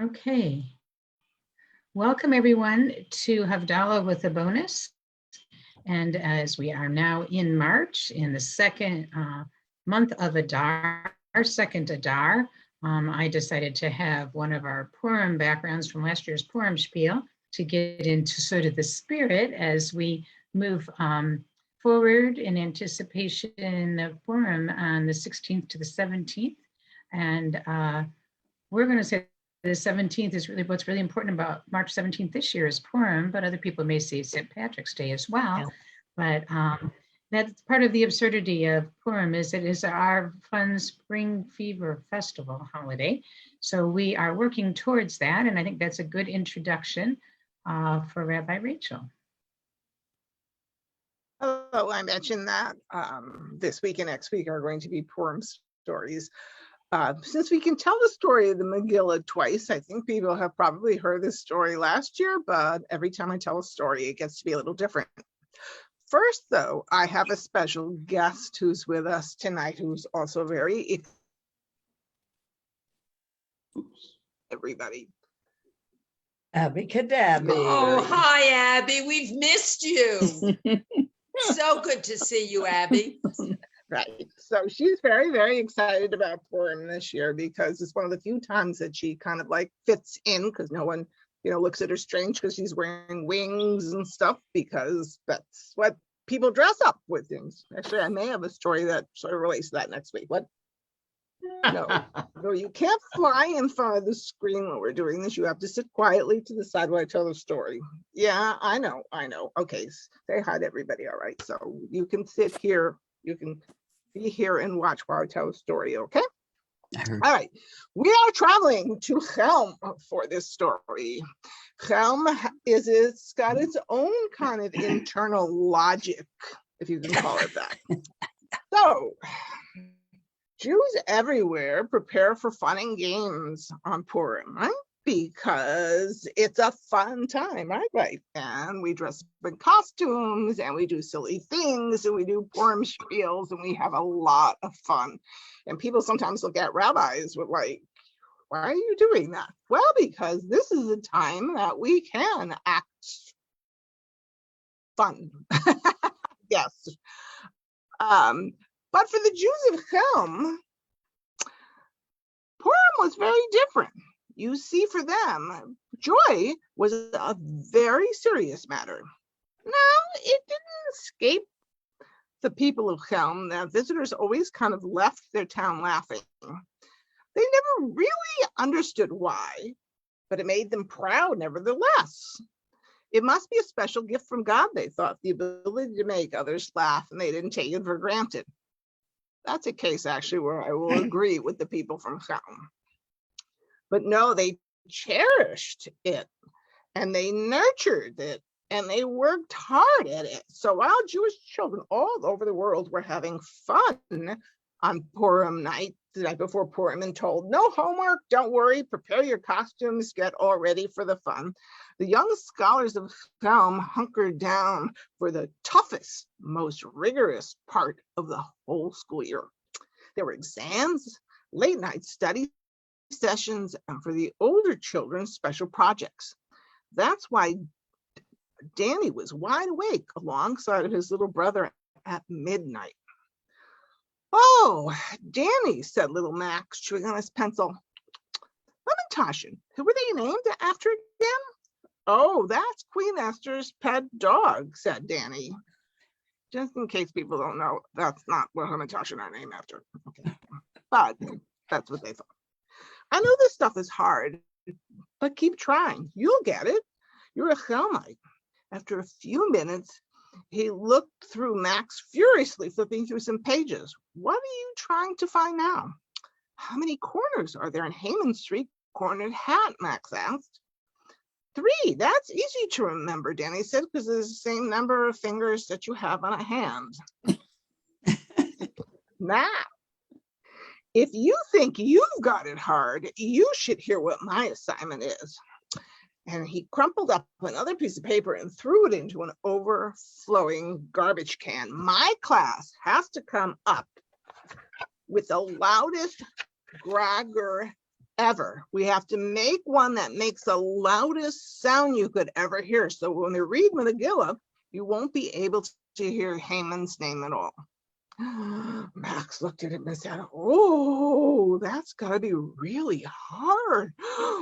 Okay. Welcome everyone to Havdalah with a bonus. And as we are now in March, in the second month of Adar, second Adar, I decided to have one of our Purim backgrounds from last year's Purim spiel to get into sort of the spirit as we move forward in anticipation of Purim on the 16th to the 17th. And we're going to say the 17th is really what's really important about March 17th this year is Purim, but other people may say St. Patrick's Day as well. Yeah. But that's part of the absurdity of Purim is it is our fun spring fever festival holiday. So we are working towards that. And I think that's a good introduction for Rabbi Rachel. Hello, I mentioned that this week and next week are going to be Purim stories. Since we can tell the story of the Megillah twice, I think people have probably heard this story last year, but every time I tell a story, it gets to be a little different. First, though, I have a special guest who's with us tonight, who's also very everybody. Abby Kadabi. Oh, hi, Abby. We've missed you. So good to see you, Abby. Right. So she's very, very excited about Purim this year because it's one of the few times that she kind of like fits in because no one, looks at her strange because she's wearing wings and stuff because that's what people dress up with things. Actually, I may have a story that sort of relates to that next week. What? No, you can't fly in front of the screen when we're doing this. You have to sit quietly to the side while I tell the story. Yeah, I know. Okay, say hi to everybody. All right. So you can sit here. You can be here and watch while I tell the story, okay? All right, we are traveling to Chelm for this story. Chelm it's got its own kind of internal logic, if you can call it that. So, Jews everywhere prepare for fun and games on Purim, right? Because it's a fun time, right? And we dress up in costumes and we do silly things and we do Purim spiels and we have a lot of fun. And people sometimes look at rabbis with like, why are you doing that? Well, because this is a time that we can act fun. Yes. But for the Jews of Chelm, Purim was very different. You see, for them, joy was a very serious matter. Now, it didn't escape the people of Chelm that visitors always kind of left their town laughing. They never really understood why, but it made them proud nevertheless. It must be a special gift from God, they thought, the ability to make others laugh, and they didn't take it for granted. That's a case, actually, where I will agree with the people from Chelm. But no, they cherished it and they nurtured it and they worked hard at it. So while Jewish children all over the world were having fun on Purim night, the night before Purim, and told, no homework, don't worry, prepare your costumes, get all ready for the fun, the young scholars of Chelm hunkered down for the toughest, most rigorous part of the whole school year. There were exams, late night studies, sessions, and for the older children, special projects. That's why Danny was wide awake alongside of his little brother at midnight. Oh, Danny, said little Max, chewing on his pencil. Lemontashen, who were they named after again? Oh, that's Queen Esther's pet dog, said Danny. Just in case people don't know, that's not what Lemontashen are named after. Okay, but that's what they thought. I know this stuff is hard, but keep trying. You'll get it. You're a Chelmite. After a few minutes, he looked through Max furiously, flipping through some pages. What are you trying to find now? How many corners are there in Haman's three-cornered hat? Max asked. 3. That's easy to remember, Danny said, because there's the same number of fingers that you have on a hand. Now, if you think you've got it hard, you should hear what my assignment is. And he crumpled up another piece of paper and threw it into an overflowing garbage can. My class has to come up with the loudest grogger ever. We have to make one that makes the loudest sound you could ever hear. So when you read Megillah, you won't be able to hear Haman's name at all. Max looked at him and said, oh, that's got to be really hard.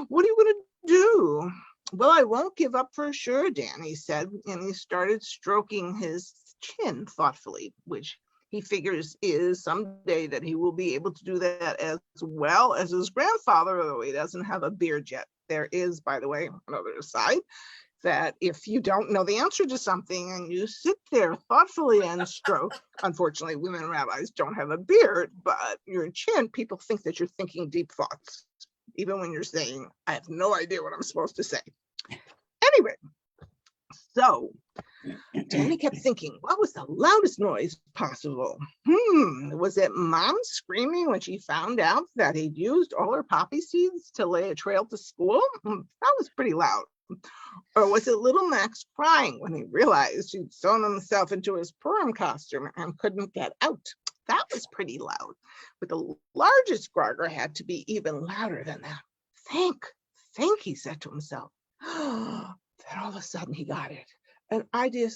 What are you going to do? Well, I won't give up for sure, Danny said, and he started stroking his chin thoughtfully, which he figures is someday that he will be able to do that as well as his grandfather, although he doesn't have a beard yet. There is, by the way, another aside, that if you don't know the answer to something and you sit there thoughtfully and stroke, unfortunately, women rabbis don't have a beard, but your chin, people think that you're thinking deep thoughts, even when you're saying, I have no idea what I'm supposed to say. Anyway, so Danny kept thinking, what was the loudest noise possible? Was it Mom screaming when she found out that he'd used all her poppy seeds to lay a trail to school? That was pretty loud. Or was it little Max crying when he realized he'd sewn himself into his Purim costume and couldn't get out? That was pretty loud. But the largest Grogger had to be even louder than that. Think, he said to himself. Then all of a sudden he got it. An idea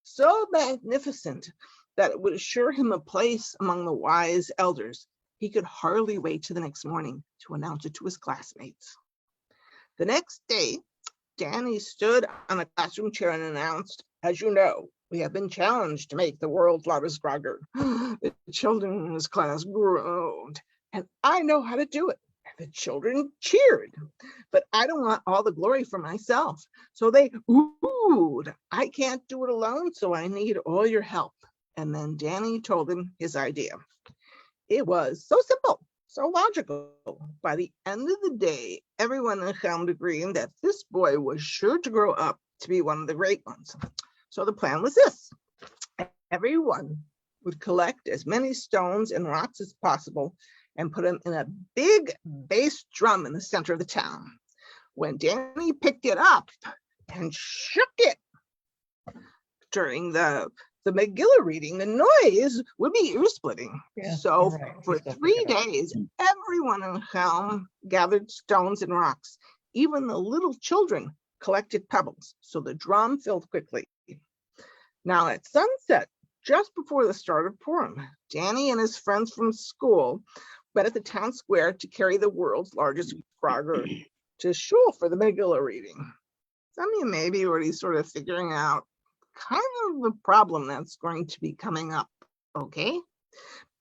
so magnificent that it would assure him a place among the wise elders. He could hardly wait till the next morning to announce it to his classmates. The next day, Danny stood on a classroom chair and announced, as you know, we have been challenged to make the world's loudest grogger. The children in his class groaned, and I know how to do it. And the children cheered, but I don't want all the glory for myself. So they oohed. I can't do it alone, so I need all your help. And then Danny told him his idea. It was so simple, so logical. By the end of the day, everyone in Chelm agreed that this boy was sure to grow up to be one of the great ones. So the plan was this. Everyone would collect as many stones and rocks as possible and put them in a big bass drum in the center of the town. When Danny picked it up and shook it during the Megillah reading, the noise would be ear-splitting. Yeah, So right. for 3 days, everyone in Chelm gathered stones and rocks. Even the little children collected pebbles, so the drum filled quickly. Now at sunset, just before the start of Purim, Danny and his friends from school met at the town square to carry the world's largest grogger to shul for the Megillah reading. Some of you may be already sort of figuring out kind of the problem that's going to be coming up, okay?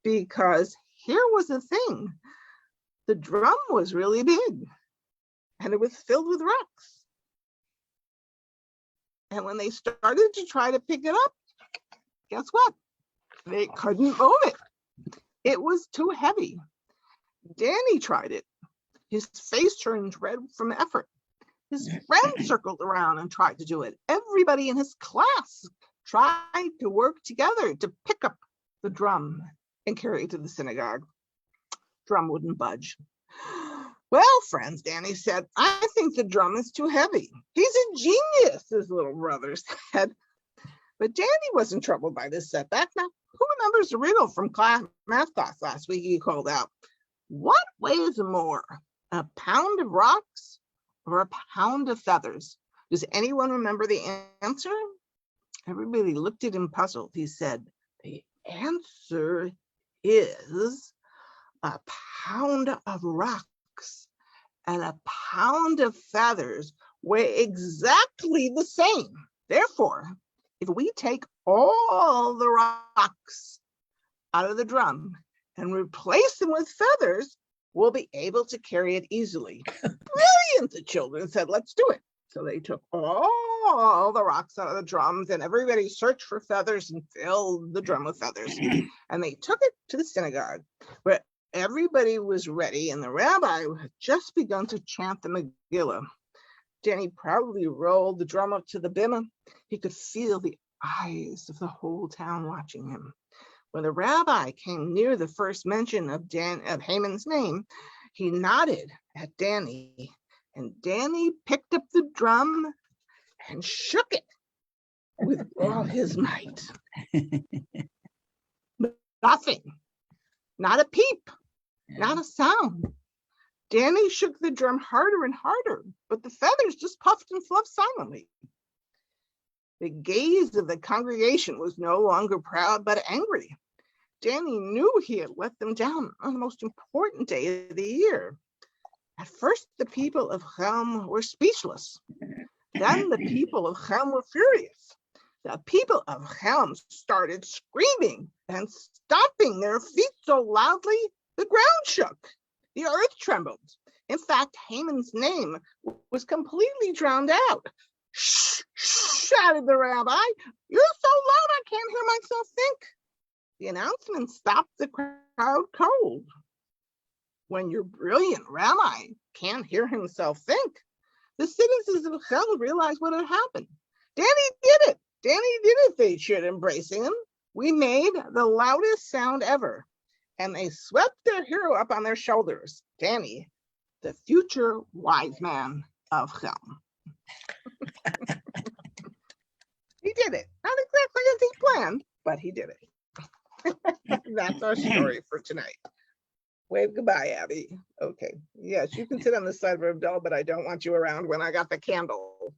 Because here was the thing. The drum was really big and it was filled with rocks. And when they started to try to pick it up, guess what? They couldn't move it. It was too heavy. Danny tried it. His face turned red from effort. His friends circled around and tried to do it. Everybody in his class tried to work together to pick up the drum and carry it to the synagogue. Drum wouldn't budge. Well, friends, Danny said, I think the drum is too heavy. He's a genius, his little brother said. But Danny wasn't troubled by this setback. Now, who remembers the riddle from math class last week? He called out, what weighs more, a pound of rocks or a pound of feathers? Does anyone remember the answer? Everybody looked at him puzzled. He said, the answer is a pound of rocks and a pound of feathers weigh exactly the same. Therefore, if we take all the rocks out of the drum and replace them with feathers, we'll be able to carry it easily. Brilliant, the children said, let's do it. So they took all the rocks out of the drums and everybody searched for feathers and filled the drum with feathers. And they took it to the synagogue where everybody was ready and the rabbi had just begun to chant the Megillah. Danny proudly rolled the drum up to the bimah. He could feel the eyes of the whole town watching him. When the rabbi came near the first mention of Haman's name, he nodded at Danny, and Danny picked up the drum and shook it with all his might. Nothing, not a peep, not a sound. Danny shook the drum harder and harder, but the feathers just puffed and fluffed silently. The gaze of the congregation was no longer proud, but angry. Danny knew he had let them down on the most important day of the year. At first, the people of Chelm were speechless. Then the people of Chelm were furious. The people of Chelm started screaming and stomping their feet so loudly the ground shook. The earth trembled. In fact, Haman's name was completely drowned out. Shh, shh, shouted the rabbi. You're so loud I can't hear myself think. The announcement stopped the crowd cold. When your brilliant rabbi can't hear himself think, the citizens of Hell realized what had happened. Danny did it. Danny did it, they cheered, embracing him. We made the loudest sound ever. And they swept their hero up on their shoulders. Danny, the future wise man of Helm. He did it. Not exactly as he planned, but he did it. That's our story for tonight. Wave goodbye, Abby. Okay. Yes, you can sit on the side of Havdalah, but I don't want you around when I got the candle.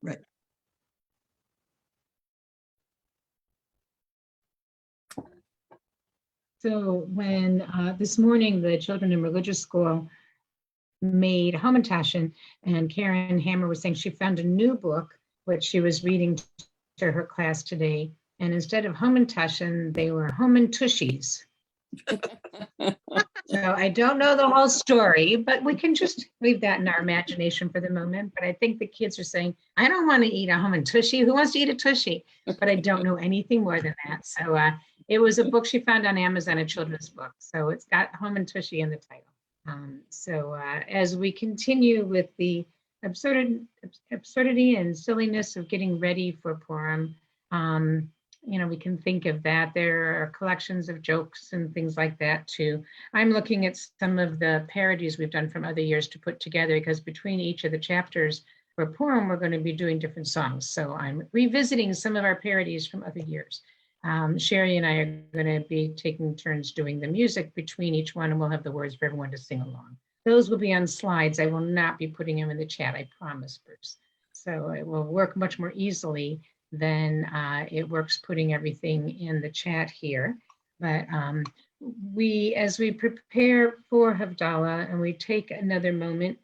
Right. So when this morning the children in religious school made Hamantaschen, and Karen Hammer was saying she found a new book which she was reading to her class today, and instead of Hamantaschen, they were Hamantushies. So I don't know the whole story, but we can just leave that in our imagination for the moment. But I think the kids are saying, I don't want to eat a Hamantushi. Who wants to eat a tushy? But I don't know anything more than that. So it was a book she found on Amazon, a children's book. So it's got Hamantushi in the title. As we continue with the absurdity and silliness of getting ready for Purim, we can think of that. There are collections of jokes and things like that too. I'm looking at some of the parodies we've done from other years to put together, because between each of the chapters for Purim, we're going to be doing different songs. So I'm revisiting some of our parodies from other years. Sherry and I are going to be taking turns doing the music between each one, and we'll have the words for everyone to sing along. Those will be on slides. I will not be putting them in the chat, I promise, Bruce. So it will work much more easily than it works putting everything in the chat here. But as we prepare for Havdalah and we take another moment,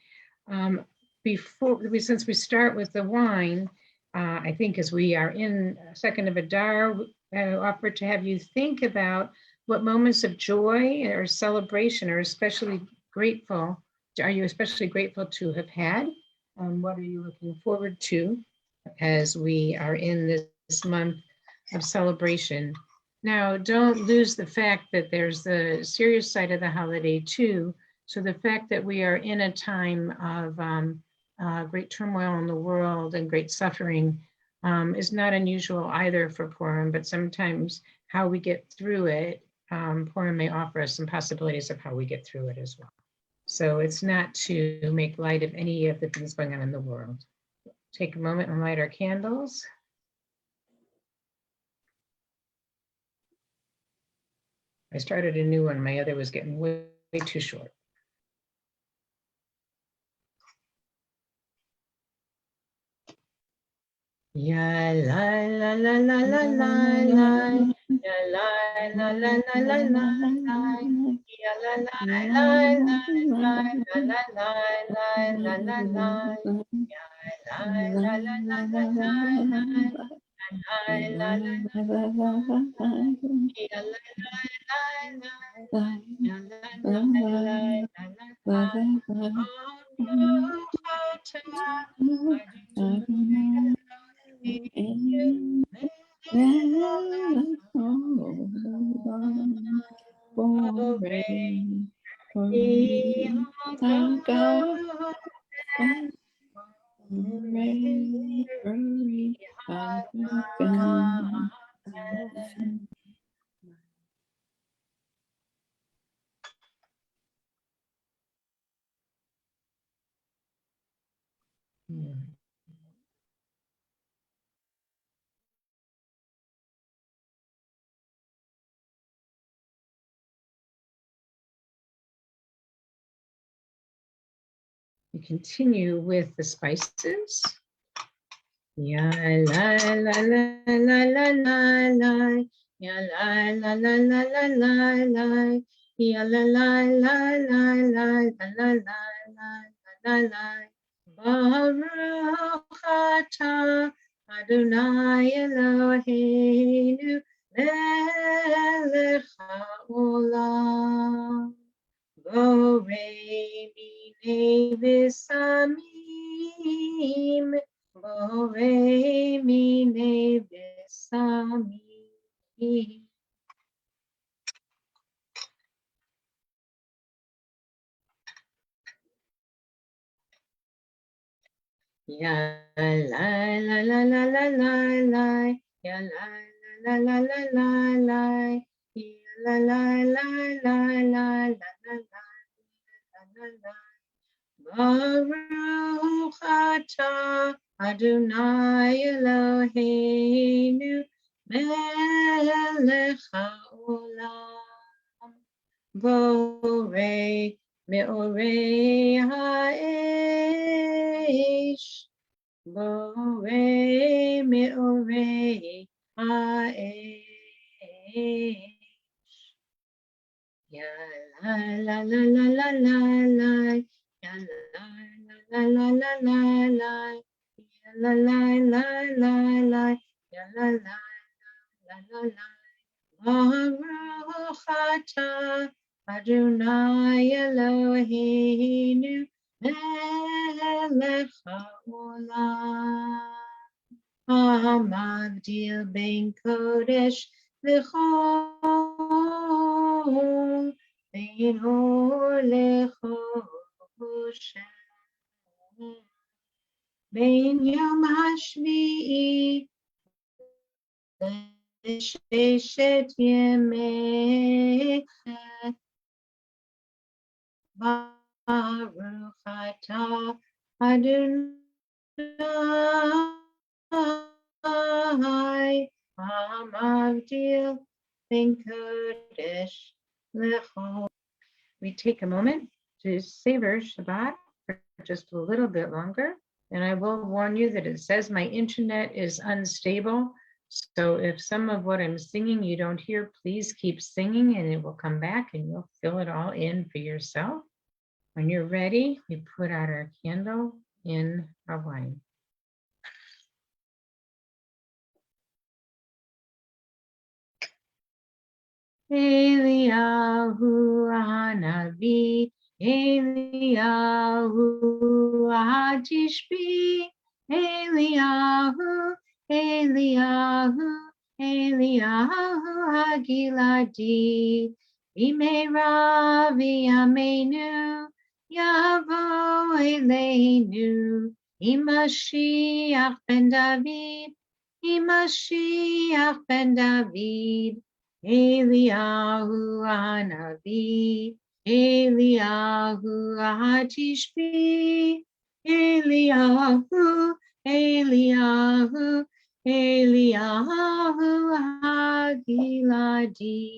since we start with the wine, I think as we are in second of Adar, I offer to have you think about what moments of joy or celebration are you especially grateful to have had? What are you looking forward to as we are in this month of celebration? Now, don't lose the fact that there's the serious side of the holiday too. So the fact that we are in a time of great turmoil in the world and great suffering is not unusual either for Purim, but sometimes how we get through it, Purim may offer us some possibilities of how we get through it as well. So it's not to make light of any of the things going on in the world. Take a moment and light our candles. I started a new one. My other was getting way too short. Ya la la la la la la la, ya la la la la la la la, ya la la la la la la la la la la la, ya la la la la la la la We continue with the spices. Ya la la la la la la la. Ya la la la la la la la. Ya la la la la la la la la la. Baruch atah Adonai Eloheinu melech haolam. Borei minei v'samim. Borei minei v'samim. Ya la la la la la la la. Ya la la la la la la. Ya la la la la la la la. Baruch atah Adonai Eloheinu melech haolam. Borei me'orei ha'esh. Borei me'orei ha'esh. Ya la la la la la la la. Ya la la la la la la. Ya la la la la la. Ya la la la la la. Baruch atah Adonai Eloheinu melech haolam. Hamagdil ben kodesh v'chol, ben or lechoshen, ben yom hashvi'i l'sheshet yemei chet. Baruch atah Adonai Hamagdil ben kodesh lechol. We take a moment to savor Shabbat for just a little bit longer. And I will warn you that it says my internet is unstable. So if some of what I'm singing you don't hear, please keep singing and it will come back and you'll fill it all in for yourself. When you're ready, we put out our candle in our wine. Eliyahu Hanavi, Eliyahu Hatishbi, Eliyahu, Eliyahu, Eliyahu Hagiladi, Bimera v'yameinu, Yavo Eleinu, Imashiach ben David, Imashiach ben David, Eliyahu Hanavi, Eliyahu Hatishbi, Eliyahu, Eliyahu, Eliyahu Hagiladi.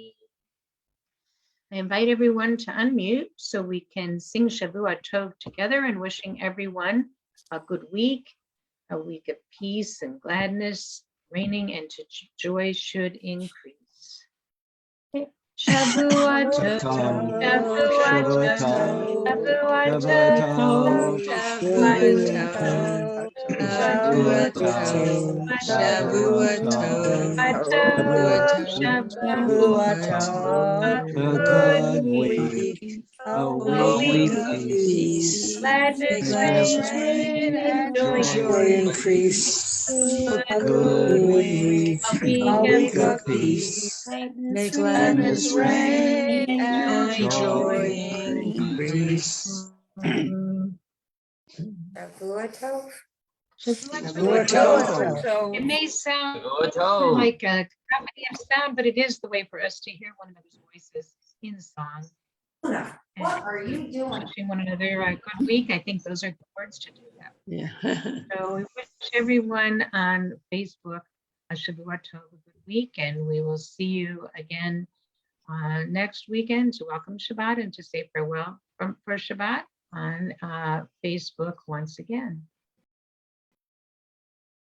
I invite everyone to unmute so we can sing Shavua Tov together and wishing everyone a good week, a week of peace and gladness, reigning and joy should increase. Shavua Tov, Shavua Tov, Shavua Tov, Shavua Tov, Shavua Tov, A good week, a week of peace, gladness, reign, and joy increase. a good week, A week of peace, May gladness, gladness reign reign, and joy joy increase. Shavua Tov. Shavua Tov. It may sound like a cacophony of sound, but it is the way for us to hear one another's voices in song. What are you doing? Wishing one another a good week. I think those are the words to do that. Yeah. So we wish everyone on Facebook a Shavua Tov, a good week, and we will see you again next weekend to welcome Shabbat and to say farewell for Shabbat on Facebook once again.